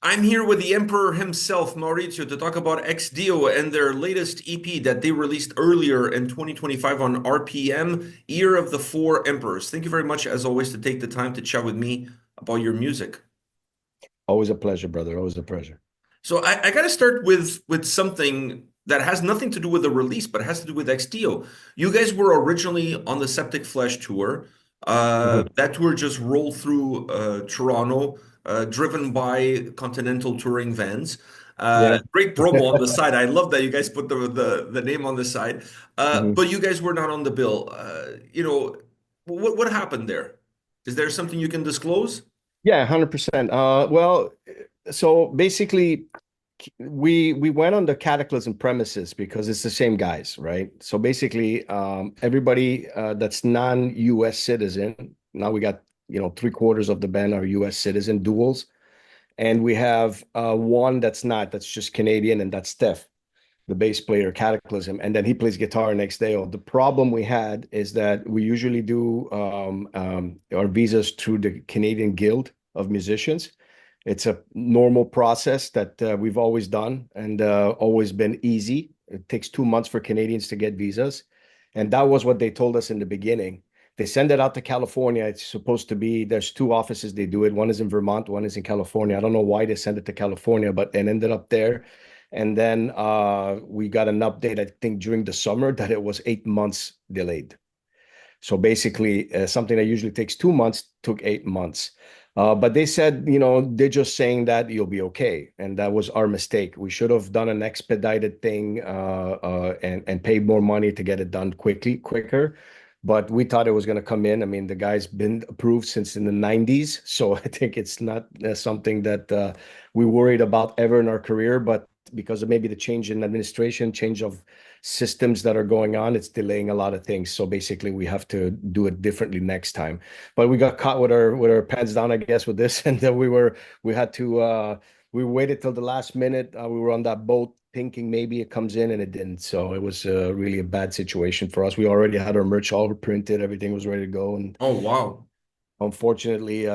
I'm here with the Emperor himself, Maurizio, to talk about XDO and their latest EP that they released earlier in 2025 on RPM, Year of the Four Emperors. Thank you very much, as always, to take the time to chat with me about your music. Always a pleasure, brother. Always a pleasure. So I got to start with something that has nothing to do with the release, but it has to do with XDO. You guys were originally on the Septic Flesh tour. Mhm. That tour just rolled through Toronto, driven by Continental touring vans. Yeah. Great promo on the side. I love that you guys put the name on the side. Mhm. But you guys were not on the bill. What happened there? Is there something you can disclose? Yeah, 100%. So basically we went on the Cataclysm premises because it's the same guys, right? So basically, everybody that's non-US citizen, now we got, three-quarters of the band are US citizen duals, and we have one that's not, that's just Canadian, and that's Steph, the bass player, Cataclysm, and then he plays guitar next day. The problem we had is that we usually do our visas through the Canadian Guild of Musicians. It's a normal process that we've always done and always been easy. It takes 2 months for Canadians to get visas. And that was what they told us in the beginning. They send it out to California. It's supposed to be, there's two offices they do it. One is in Vermont, one is in California. I don't know why they sent it to California, but it ended up there. And then we got an update, I think, during the summer that it was 8 months delayed. So basically, something that usually takes 2 months took 8 months. But they said, they're just saying that you'll be okay. And that was our mistake. We should have done an expedited thing and paid more money to get it done quicker. But we thought it was going to come in. I mean, the guy's been approved since in the 90s. So I think it's not something that we worried about ever in our career. But because of maybe the change in administration, change of systems that are going on, it's delaying a lot of things. So basically, we have to do it differently next time. But we got caught with our pants down, I guess, with this, and then we had to we waited till the last minute. We were on that boat thinking maybe it comes in, and it didn't. So it was really a bad situation for us. We already had our merch all printed, everything was ready to go, and Oh, wow. unfortunately,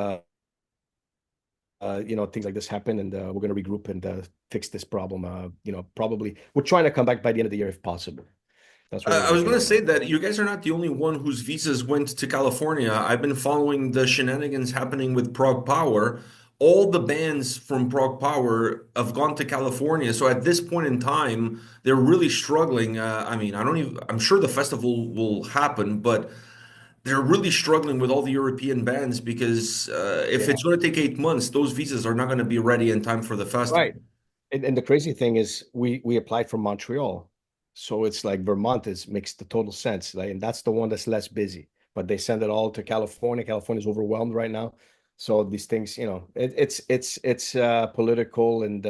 things like this happen, and we're going to regroup and fix this problem. Probably we're trying to come back by the end of the year if possible. That's what we're I was working going to on say now. that you guys are not the only one whose visas went to California. I've been following the shenanigans happening with Prague Power. All the bands from Prague Power have gone to California. So at this point in time, they're really struggling. I mean, I don't even, I'm sure the festival will happen, but they're really struggling with all the European bands because if Yeah. it's going to take 8 months, those visas are not going to be ready in time for the festival. Right. And the crazy thing is we applied for Montreal. So it's like Vermont is makes the total sense. Like, and that's the one that's less busy. But they send it all to California. California's overwhelmed right now. So these things, it's political and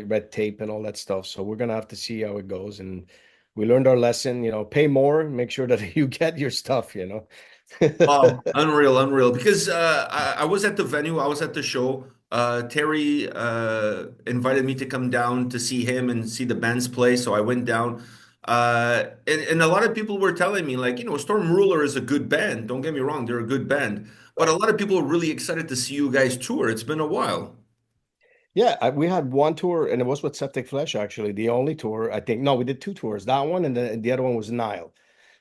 red tape and all that stuff. So we're gonna have to see how it goes. And we learned our lesson, pay more, make sure that you get your stuff. Unreal, unreal. Because I was at the venue, I was at the show. Terry invited me to come down to see him and see the bands play, so I went down. And a lot of people were telling me, like, Storm Ruler is a good band. Don't get me wrong, they're a good band. But a lot of people are really excited to see you guys tour. It's been a while. Yeah, we had one tour, and it was with Septic Flesh, actually. The only tour, I think. No, we did two tours. That one, and the other one was Nile.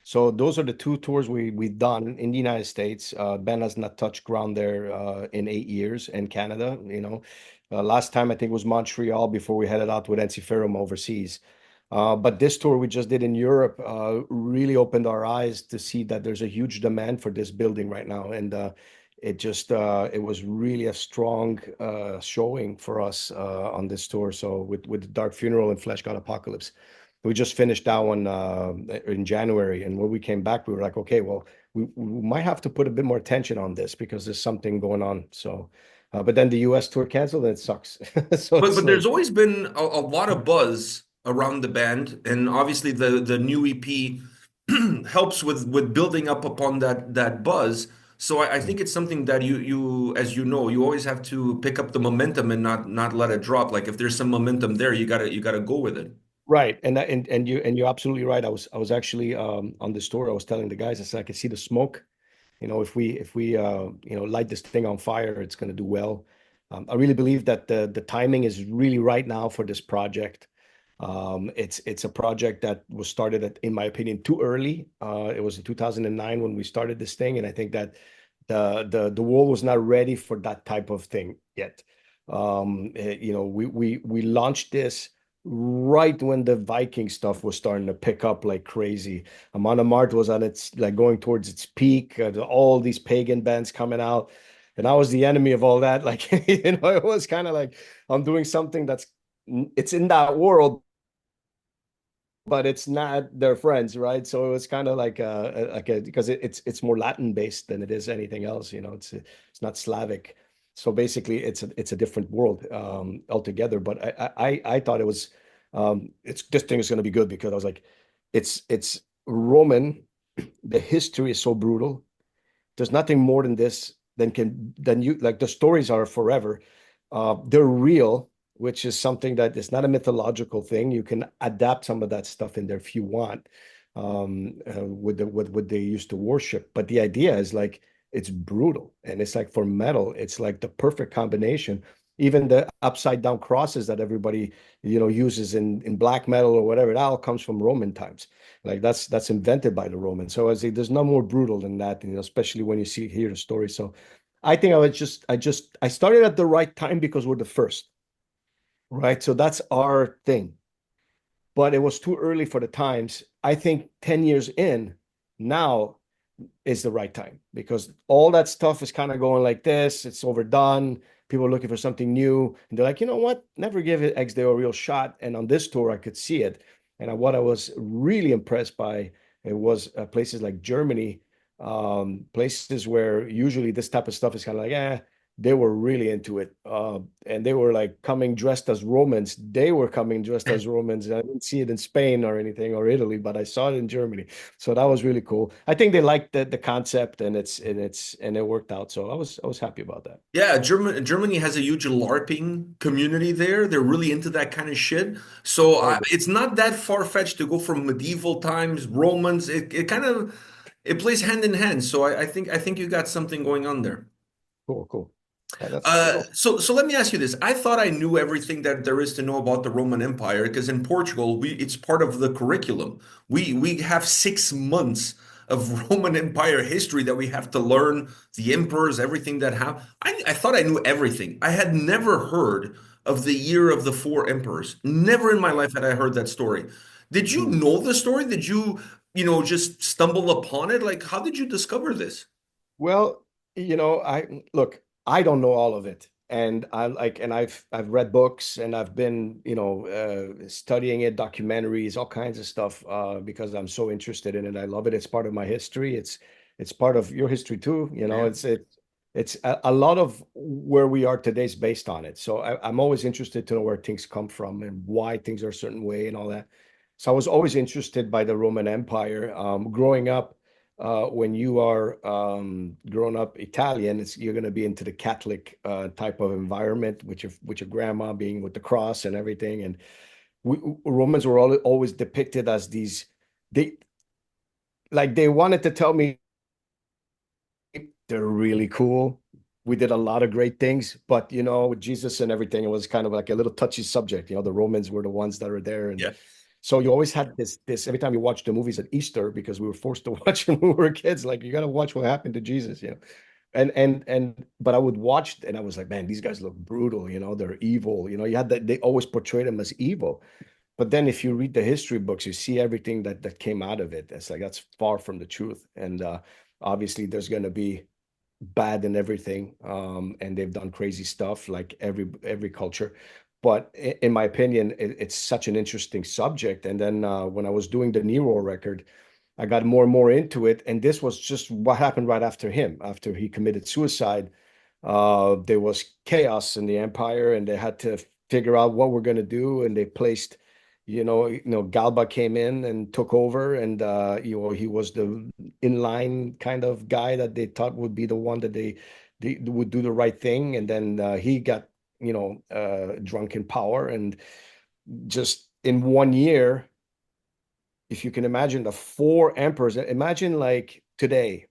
So those are the two tours we've done in the United States. Ben has not touched ground there in 8 years in Canada. Last time I think was Montreal before we headed out with NC overseas. But this tour we just did in Europe really opened our eyes to see that there's a huge demand for this building right now, and it was really a strong showing for us on this tour. So with Dark Funeral and Flesh God Apocalypse, we just finished that one in January, and when we came back, we were like, okay, well, we might have to put a bit more attention on this because there's something going on. So, but then the U.S. tour canceled, and it sucks. So But it's but there's like, always been a lot of buzz around the band, and obviously the new EP helps with building up upon that buzz. So I think it's something that you as you know you always have to pick up the momentum and not let it drop. Like if there's some momentum there, you gotta go with it. right, and you're absolutely right. I was actually on the store. I was telling the guys, I said I can see the smoke. If we light this thing on fire, it's going to do well. I really believe that the timing is really right now for this project. It's a project that was started in my opinion, too early. It was in 2009 when we started this thing, and I think that the world was not ready for that type of thing yet. We launched this right when the Viking stuff was starting to pick up like crazy. Amon Amarth was on its like going towards its peak. All these pagan bands coming out, and I was the enemy of all that. Like it was kind of like I'm doing something that's it's in that world, but it's not their friends, right? So it was kind of like a because it's more Latin based than it is anything else. It's not Slavic. So basically, it's a different world altogether. But I thought it was it's this thing is going to be good because I was like, it's Roman. The history is so brutal. There's nothing more than this than you like the stories are forever. They're real, which is something that is not a mythological thing. You can adapt some of that stuff in there if you want, with what they used to worship. But the idea is like it's brutal, and it's like for metal, it's like the perfect combination. Even the upside down crosses that everybody uses in black metal or whatever, it all comes from Roman times. Like that's invented by the Romans. So I say there's no more brutal than that, especially when you hear the story. So I think I started at the right time because we're the first, right? So that's our thing. But it was too early for the times. I think 10 years in now is the right time because all that stuff is kind of going like this. It's overdone. People are looking for something new. And they're like, you know what? Never give it X Day a real shot. And on this tour, I could see it. And what I was really impressed by it was places like Germany, places where usually this type of stuff is kind of like, they were really into it. And they were like coming dressed as Romans. They were coming dressed as Romans. I didn't see it in Spain or anything or Italy, but I saw it in Germany. So that was really cool. I think they liked the concept and it worked out. So I was happy about that. Yeah, Germany has a huge LARPing community there. They're really into that kind of shit. So Very good. it's not that far-fetched to go from medieval times, Romans. It kind of it plays hand in hand. So I think you got something going on there. Cool, cool. That's cool. So let me ask you this. I thought I knew everything that there is to know about the Roman Empire because in Portugal, it's part of the curriculum. We have 6 months of Roman Empire history that we have to learn, the emperors, everything that happened. I thought I knew everything. I had never heard of the year of the four emperors. Never in my life had I heard that story. Did you Mm. know the story? Did you just stumble upon it? Like, how did you discover this? Well, I look, I don't know all of it. And I've read books and I've been, studying it, documentaries, all kinds of stuff, because I'm so interested in it. I love it. It's part of my history. It's part of your history too. Yeah. It's a lot of where we are today is based on it. So I'm always interested to know where things come from and why things are a certain way and all that. So I was always interested by the Roman Empire. Growing up, when you are grown up Italian, you're going to be into the Catholic type of environment, with your grandma being with the cross and everything. And Romans were always depicted as these. They wanted to tell me they're really cool. We did a lot of great things, but with Jesus and everything, it was kind of like a little touchy subject. The Romans were the ones that are there, and Yeah. so you always had this every time you watched the movies at Easter because we were forced to watch them when we were kids. Like you got to watch what happened to Jesus. But I would watch and I was like, man, these guys look brutal. They're evil. You had that they always portrayed them as evil. But then if you read the history books, you see everything that came out of it. It's like that's far from the truth. And obviously, there's going to be bad in everything, and they've done crazy stuff like every culture. But in my opinion, it's such an interesting subject. And then when I was doing the Nero record, I got more and more into it. And this was just what happened right after him, after he committed suicide. There was chaos in the empire, and they had to figure out what we're going to do. And they placed, Galba came in and took over, and he was the inline kind of guy that they thought would be the one that they would do the right thing. And then he got, drunk in power, and just in one year, if you can imagine the four emperors, imagine like today,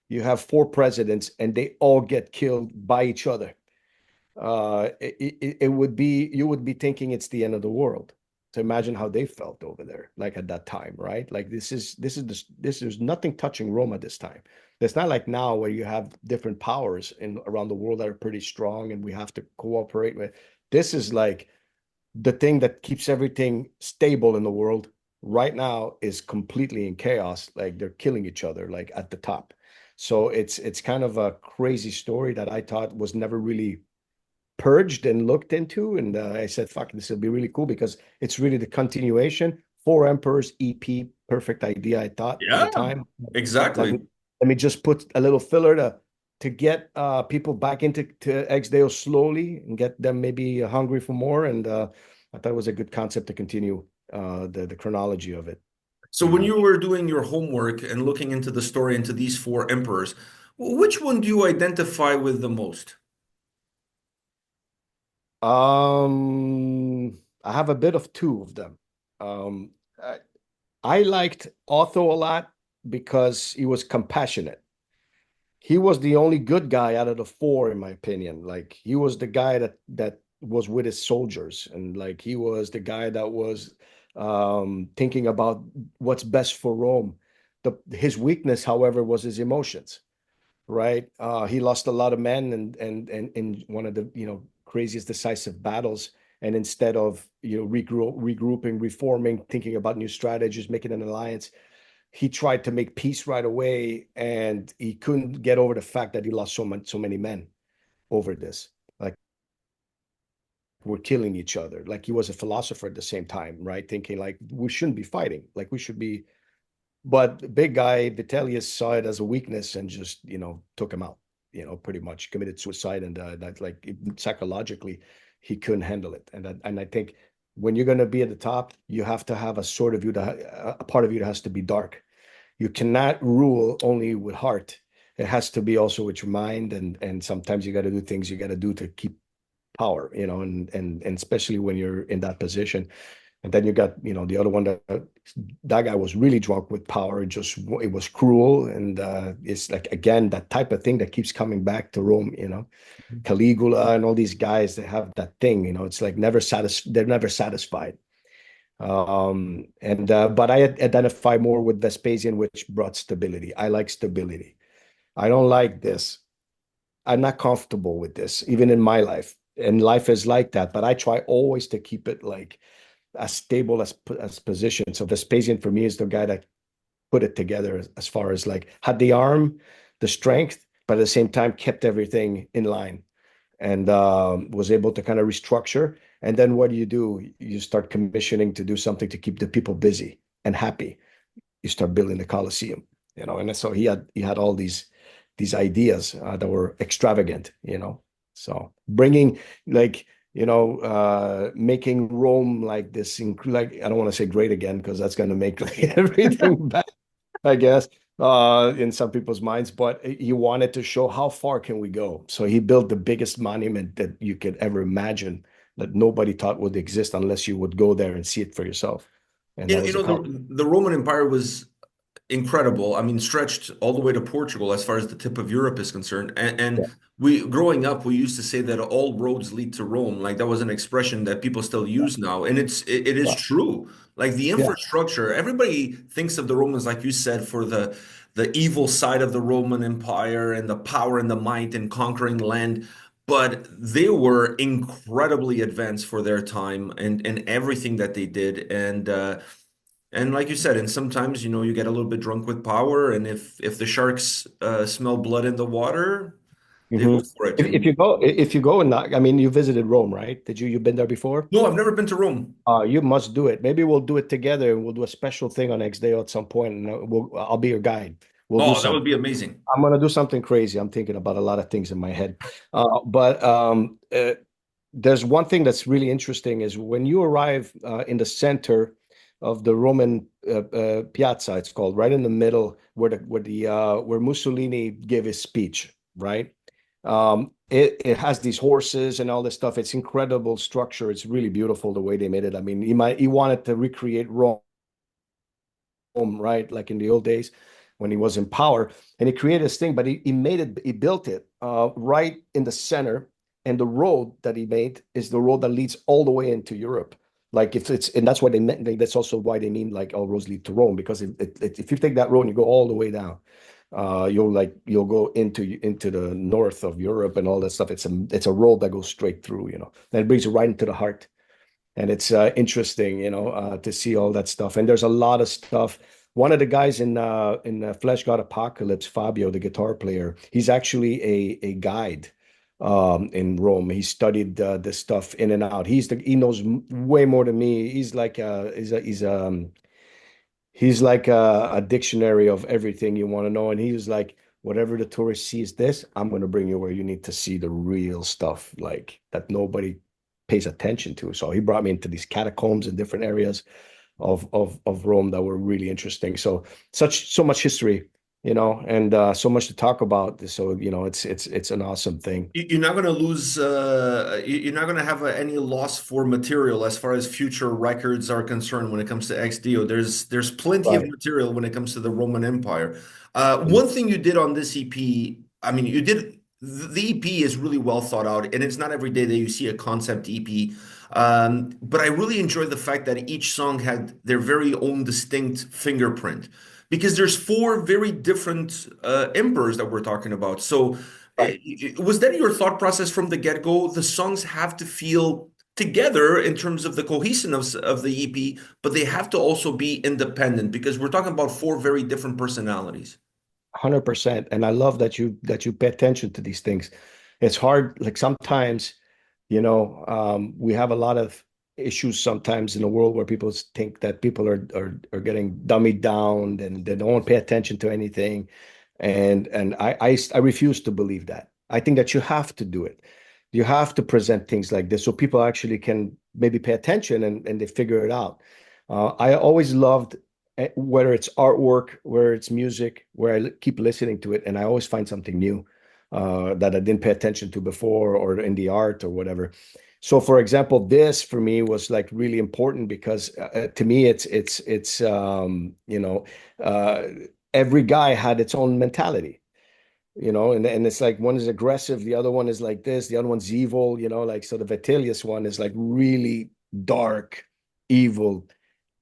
you have four presidents and they all get killed by each other. it would be, you would be thinking it's the end of the world. So imagine how they felt over there, like at that time, right? Like there's nothing touching Rome at this time. It's not like now where you have different powers in around the world that are pretty strong and we have to cooperate with. This is like the thing that keeps everything stable in the world right now is completely in chaos. Like they're killing each other, like at the top. So it's kind of a crazy story that I thought was never really purged and looked into. And I said, fuck, this will be really cool because it's really the continuation. Four Emperors EP, perfect idea, I thought at the Yeah, time. Like, exactly. let me just put a little filler to get people back into Ex Deo slowly and get them maybe hungry for more. And I thought it was a good concept to continue the chronology of it, So you when know. you were doing your homework and looking into the story into these four emperors, which one do you identify with the most? I have a bit of two of them. Um, I, I liked Otho a lot because he was compassionate. He was the only good guy out of the four, in my opinion. Like he was the guy that was with his soldiers, and like he was the guy that was thinking about what's best for Rome. His weakness, however, was his emotions, right? He lost a lot of men and in one of the craziest decisive battles. And instead of regrouping, reforming, thinking about new strategies, making an alliance, he tried to make peace right away, and he couldn't get over the fact that he lost so many men over this. Like we're killing each other. Like he was a philosopher at the same time, right? Thinking like we shouldn't be fighting, like we should be. But the big guy Vitellius saw it as a weakness and just took him out. Pretty much committed suicide, and that like psychologically he couldn't handle it. And I think when you're going to be at the top, you have to have a sort of you that a part of you that has to be dark. You cannot rule only with heart. It has to be also with your mind, and sometimes you got to do things you got to do to keep power, and especially when you're in that position. And then you got, the other one that guy was really drunk with power. It was cruel, and it's like again that type of thing that keeps coming back to Rome. Caligula and all these guys that have that thing. It's like never satisfied. They're never satisfied. And but I identify more with Vespasian, which brought stability. I like stability. I don't like this. I'm not comfortable with this, even in my life. And life is like that. But I try always to keep it like as stable as position. So Vespasian for me is the guy that put it together as far as like had the arm, the strength, but at the same time kept everything in line and was able to kind of restructure. And then what do? You start commissioning to do something to keep the people busy and happy. You start building the Colosseum, and so he had all these ideas that were extravagant. So bringing like making Rome like this, like I don't want to say great again because that's going to make like everything bad, I guess, in some people's minds. But he wanted to show how far can we go. So he built the biggest monument that you could ever imagine that nobody thought would exist unless you would go there and see it for yourself. And that You was a know, call. the Roman Empire was incredible. I mean, stretched all the way to Portugal as far as the tip of Europe is concerned. And Yeah, we, growing up, we used to say that all roads lead to Rome. Like that was an expression that people still use now, and it is yeah, true. Like the yeah. infrastructure, everybody thinks of the Romans, like you said, for the evil side of the Roman Empire and the power and the might and conquering land. But they were incredibly advanced for their time and everything that they did. And like you said, and sometimes, you get a little bit drunk with power, and if the sharks smell blood in the water, they go Hmm. for it. If you go and not, I mean, you visited Rome, right? You've been there before? No, I've never been to Rome. You must do it. Maybe we'll do it together and we'll do a special thing on X Day at some point, and I'll be your guide. We'll do Oh, that something. would be amazing. I'm gonna do something crazy. I'm thinking about a lot of things in my head. But there's one thing that's really interesting is when you arrive in the center of the Roman piazza, it's called, right in the middle where Mussolini gave his speech, right? It has these horses and all this stuff. It's incredible structure. It's really beautiful the way they made it. I mean, he wanted to recreate Rome, right? Like in the old days when he was in power. And he created this thing, but he built it right in the center. and the road that he made is the road that leads all the way into Europe. Like if it's, and that's why they meant, that's also why they mean like all roads lead to Rome, because if you take that road and you go all the way down, you'll go into the north of Europe and all that stuff. It's a road that goes straight through, and it brings you right into the heart. And it's interesting, to see all that stuff. And there's a lot of stuff. One of the guys in Flesh God Apocalypse, Fabio, the guitar player, he's actually a guide in Rome. He studied this stuff in and out. He knows way more than me. He's like a dictionary of everything you want to know. And he was like, whatever the tourist sees this, I'm going to bring you where you need to see the real stuff, like that nobody pays attention to. So he brought me into these catacombs in different areas of Rome that were really interesting. So so much history, and so much to talk about. So, it's an awesome thing. You're not going to lose, you're not going to have any loss for material as far as future records are concerned when it comes to XDO. There's plenty of Right. material when it comes to the Roman Empire. Mhm. One thing you did on this EP, I mean, the EP is really well thought out, and it's not every day that you see a concept EP. But I really enjoyed the fact that each song had their very own distinct fingerprint because there's four very different emperors that we're talking about. So Right. was that your thought process from the get-go? The songs have to feel together in terms of the cohesiveness of the EP, but they have to also be independent because we're talking about four very different personalities. 100%. And I love that you pay attention to these things. It's hard, like sometimes, we have a lot of issues sometimes in the world where people think that people are getting dummied down and they don't pay attention to anything. And I refuse to believe that. I think that you have to do it. You have to present things like this so people actually can maybe pay attention and they figure it out. I always loved, whether it's artwork, whether it's music, where keep listening to it, and I always find something new that I didn't pay attention to before, or in the art or whatever. So, for example, this for me was like really important because to me, uh, every guy had its own mentality, and it's like one is aggressive, the other one is like this, the other one's evil, like so the Vitellius one is like really dark, evil.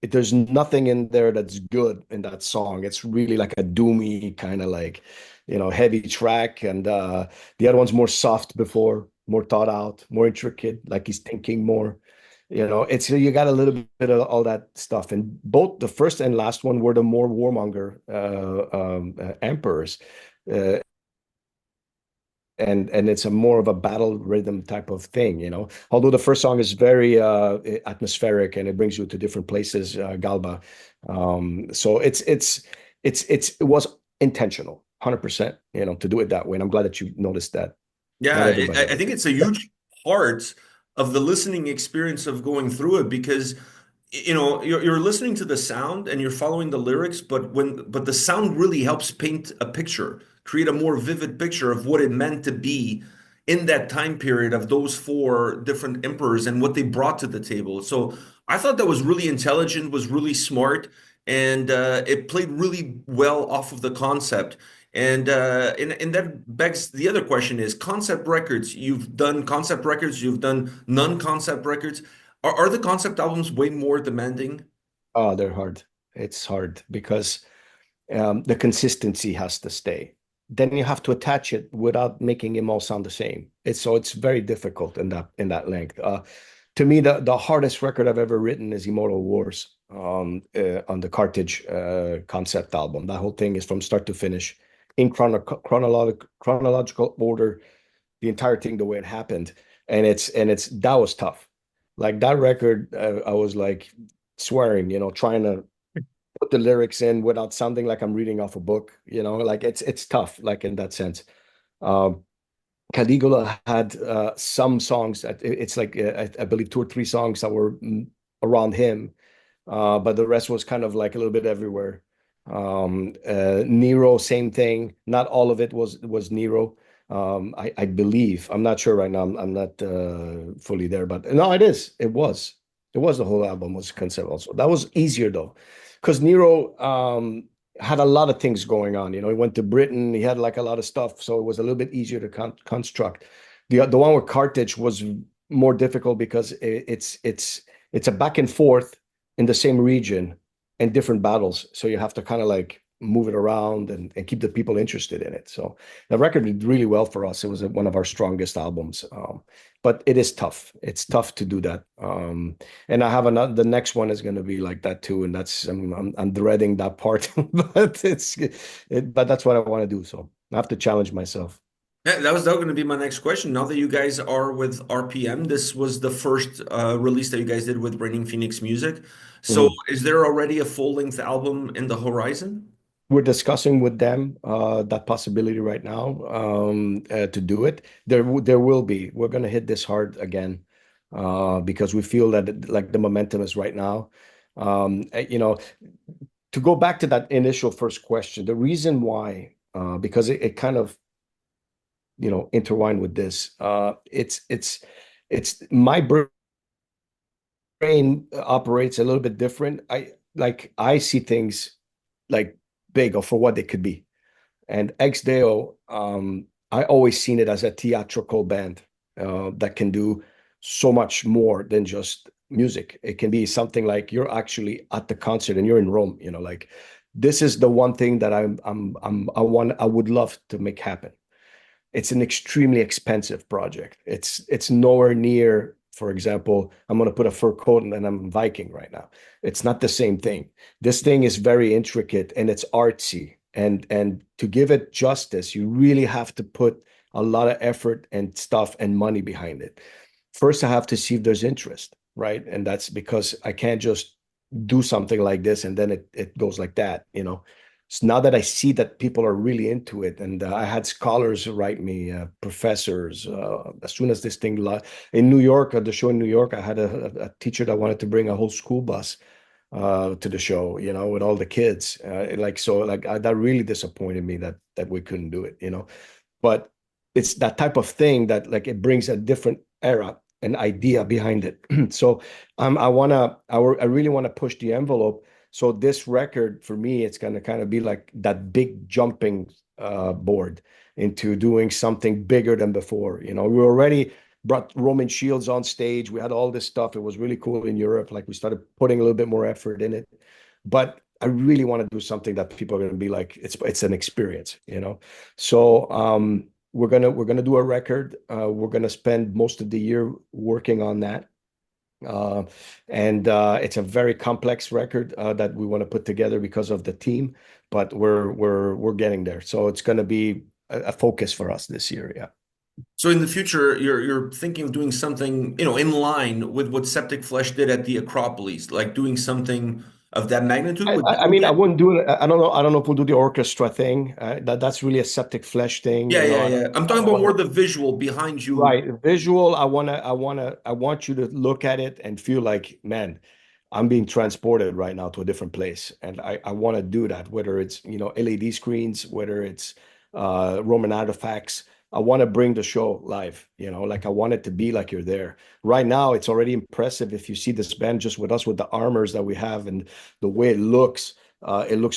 There's nothing in there that's good in that song. It's really like a doomy kind of like, heavy track. And the other one's more soft before, more thought out, more intricate, like he's thinking more. It's you got a little bit of all that stuff. And both the first and last one were the more warmonger emperors. Uh, and it's a more of a battle rhythm type of thing. Although the first song is very atmospheric and it brings you to different places, Galba. So it was intentional, 100%, to do it that way. And I'm glad that you noticed that. Yeah, Not everybody I does. think it's a huge part of the listening experience of going through it because you're listening to the sound and you're following the lyrics, but the sound really helps paint a picture, create a more vivid picture of what it meant to be in that time period of those four different emperors and what they brought to the table. So I thought that was really intelligent, was really smart, and it played really well off of the concept. And that begs the other question is concept records. You've done concept records, you've done non-concept records. Are the concept albums way more demanding? Oh, they're hard. It's hard because the consistency has to stay. Then you have to attach it without making them all sound the same. It's very difficult in that length. To me, the hardest record I've ever written is Immortal Wars on the Carthage concept album. That whole thing is from start to finish in chronological order, the entire thing the way it happened, and it's that was tough. Like that record, I was like swearing, trying to put the lyrics in without sounding like I'm reading off a book, like it's tough, like in that sense. Um, Caligula had some songs that it's like I believe two or three songs that were around him, but the rest was kind of like a little bit everywhere. Nero, same thing. Not all of it was Nero. I believe. I'm not sure right now. I'm not fully there, but no, it is. It was. It was the whole album was concept also. That was easier though, because Nero had a lot of things going on. He went to Britain. He had like a lot of stuff, so it was a little bit easier to construct. The one with Carthage was more difficult because it's a back and forth in the same region and different battles. So you have to kind of like move it around and keep the people interested in it. So the record did really well for us. It was one of our strongest albums. But it is tough. It's tough to do that. And I have another, the next one is going to be like that too. And that's, I'm dreading that part, but but that's what I want to do. So I have to challenge myself. Yeah, that was going to be my next question. Now that you guys are with RPM, this was the first release that you guys did with Raining Phoenix Music. So Mhm. is there already a full-length album in the horizon? We're discussing with them that possibility right now to do it. There will be. We're going to hit this hard again because we feel that like the momentum is right now. You know, to go back to that initial first question, the reason why, because it kind of, intertwined with this. It's my brain operates a little bit different. I see things like big or for what they could be. And Ex Deo, I always seen it as a theatrical band that can do so much more than just music. It can be something like you're actually at the concert and you're in Rome, like this is the one thing that I would love to make happen. It's an extremely expensive project. It's nowhere near, for example, I'm going to put a fur coat and I'm Viking right now. It's not the same thing. This thing is very intricate and it's artsy. And to give it justice, you really have to put a lot of effort and stuff and money behind it. First, I have to see if there's interest, right? And that's because I can't just do something like this and then it goes like that. So now that I see that people are really into it, and I had scholars write me, professors, as soon as this thing in New York, at the show in New York, I had a teacher that wanted to bring a whole school bus to the show, with all the kids. That really disappointed me that we couldn't do it. But it's that type of thing that like it brings a different era and idea behind it. So I really want to push the envelope. So this record for me, it's gonna kind of be like that big jumping board into doing something bigger than before. We already brought Roman shields on stage. We had all this stuff. It was really cool in Europe. Like we started putting a little bit more effort in it. But I really want to do something that people are going to be like, it's an experience. So we're gonna do a record. We're gonna spend most of the year working on that. Uh, and it's a very complex record that we want to put together because of the team, but we're getting there. So it's going to be a focus for us this year. Yeah. So in the future, you're thinking of doing something, in line with what Septic Flesh did at the Acropolis, like doing something of that magnitude I, with I I big mean, I band? wouldn't do it. I don't know. I don't know if we'll do the orchestra thing. That's really a septic flesh thing. Yeah, yeah, yeah. I'm talking about I more the visual behind you. Right. Visual, I want you to look at it and feel like, man, I'm being transported right now to a different place. And I want to do that, whether it's, LED screens, whether it's Roman artifacts. I want to bring the show live, like I want it to be like you're there. Right now, it's already impressive if you see this band just with us with the armors that we have and the way it looks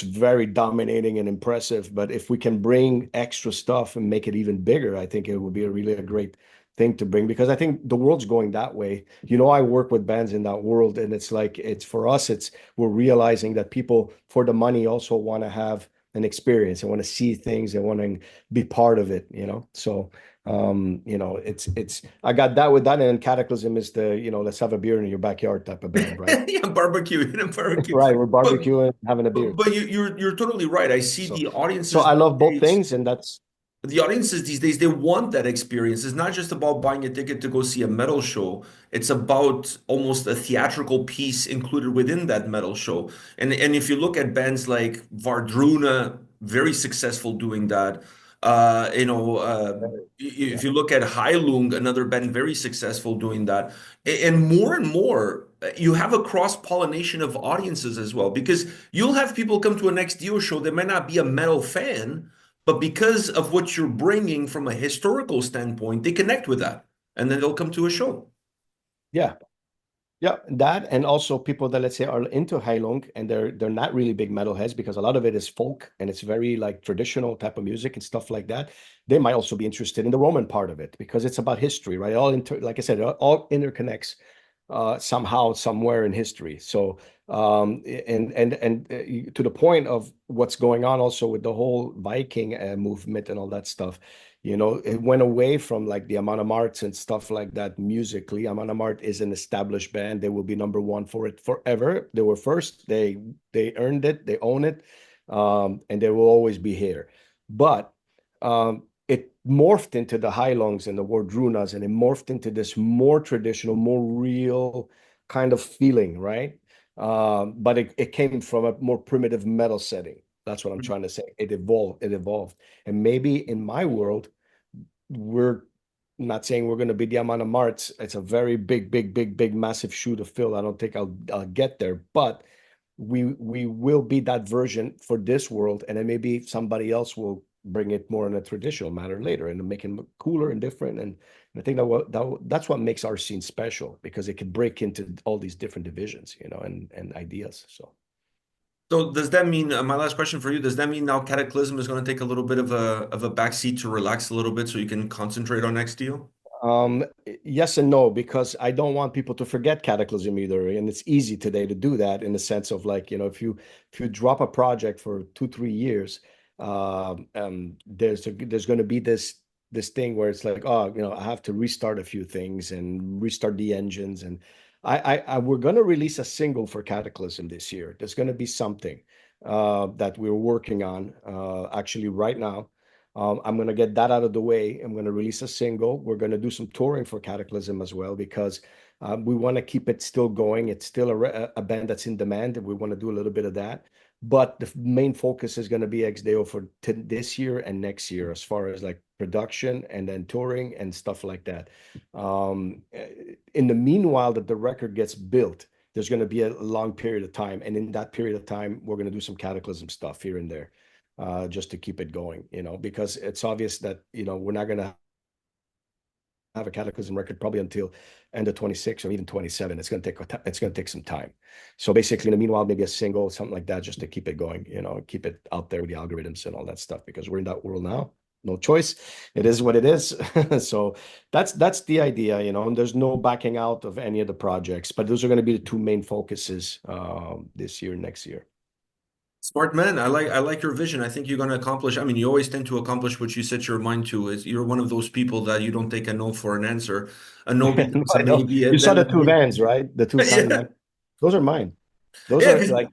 very dominating and impressive. But if we can bring extra stuff and make it even bigger, I think it would be a great thing to bring because I think the world's going that way. I work with bands in that world, and it's like it's for us, we're realizing that people for the money also want to have an experience and want to see things and want to be part of it. So it's I got that with that, and then Cataclysm is let's have a beer in your backyard type of band, right? Yeah, barbecue, barbecue. Right, we're But barbecuing, having a beer. but you're totally right. I see So, the so audiences I love both these days. things, and that's The audiences these days, they want that experience. It's not just about buying a ticket to go see a metal show. It's about almost a theatrical piece included within that metal show. And if you look at bands like Vardruna, very successful doing that. Uh, you know, uh, yeah, if you look at Heilung, another band very successful doing that. And more, you have a cross-pollination of audiences as well, because you'll have people come to a Next Dio show. They might not be a metal fan, but because of what you're bringing from a historical standpoint, they connect with that. And then they'll come to a show. yeah. Yeah, that and also people that let's say are into Heilung and they're not really big metalheads because a lot of it is folk and it's very like traditional type of music and stuff like that. They might also be interested in the Roman part of it because it's about history, right? Like I said, it all interconnects somehow, somewhere in history. So to the point of what's going on also with the whole Viking movement and all that stuff. It went away from like the Amon Amarth and stuff like that musically. Amon Amarth is an established band. They will be number one for it forever. They were first. They earned it. They own it, and they will always be here. But it morphed into the Heilungs and the Wardrunas, and it morphed into this more traditional, more real kind of feeling, right? But it came from a more primitive metal setting. That's what I'm trying to say. It evolved. It evolved. And maybe in my world, we're not saying we're going to be the Amon Amarths. It's a very big, big, big, big, massive shoe to fill. I don't think I'll get there, but we will be that version for this world, and then maybe somebody else will bring it more in a traditional manner later and make it cooler and different. And I think that's what makes our scene special because it can break into all these different divisions, and ideas. So. So does that mean, my last question for you, does that mean now Cataclysm is going to take a little bit of a backseat to relax a little bit so you can concentrate on next deal? Yes and no, because I don't want people to forget Cataclysm either. And it's easy today to do that in the sense of like, if you drop a project for 2, 3 years, there's going to be this thing where it's like, oh, I have to restart a few things and restart the engines. And we're going to release a single for Cataclysm this year. There's going to be something that we're working on actually right now. I'm going to get that out of the way. I'm going to release a single. We're going to do some touring for Cataclysm as well because we want to keep it still going. It's still a band that's in demand, and we want to do a little bit of that. But the main focus is going to be Exdeo for this year and next year, as far as like production and then touring and stuff like that. In the meanwhile, that the record gets built, there's going to be a long period of time, and in that period of time, we're going to do some Cataclysm stuff here and there just to keep it going, because it's obvious that, we're not going to have a Cataclysm record probably until end of 26 or even 27. It's going to take some time. So basically, in the meanwhile, maybe a single, something like that, just to keep it going, keep it out there with the algorithms and all that stuff, because we're in that world now. No choice. It is what it is. So that's the idea, and there's no backing out of any of the projects, but those are going to be the two main focuses this year, next year. Smart man. I like your vision. I think you're going to accomplish. I mean, you always tend to accomplish what you set your mind to. Is you're one of those people that you don't take a no for an answer. A no No, becomes a I know. maybe, You and saw the then two vans, right? The two tiny yeah, vans. Those are mine. Those yeah, are like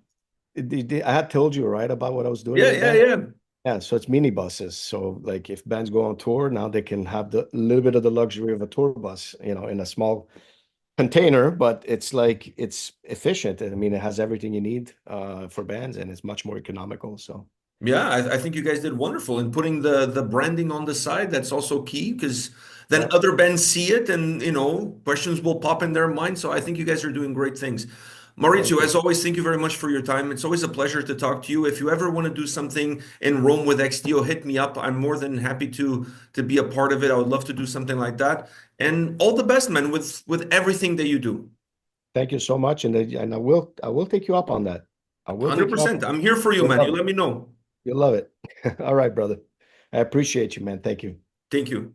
I had told you, right, about what I was doing yeah, with the yeah, band. yeah. Yeah, so it's mini buses. So like if bands go on tour, now they can have the little bit of the luxury of a tour bus, in a small container, but it's efficient. I mean, it has everything you need for bands and it's much more economical. So Yeah, I think you guys did wonderful in putting the branding on the side. That's also key because then yeah, other bands see it and questions will pop in their mind. So I think you guys are doing great things. thank Maurizio, you. as always, thank you very much for your time. It's always a pleasure to talk to you. If you ever want to do something in Rome with XDO, hit me up. I'm more than happy to be a part of it. I would love to do something like that. And all the best, man, with everything that you do. Thank you so much. And I will take you up on that. I will take you up 100%. on I'm here for you, You'll man. You love let it. me know. You'll love it. All right, brother. I appreciate you, man. Thank you. Thank you.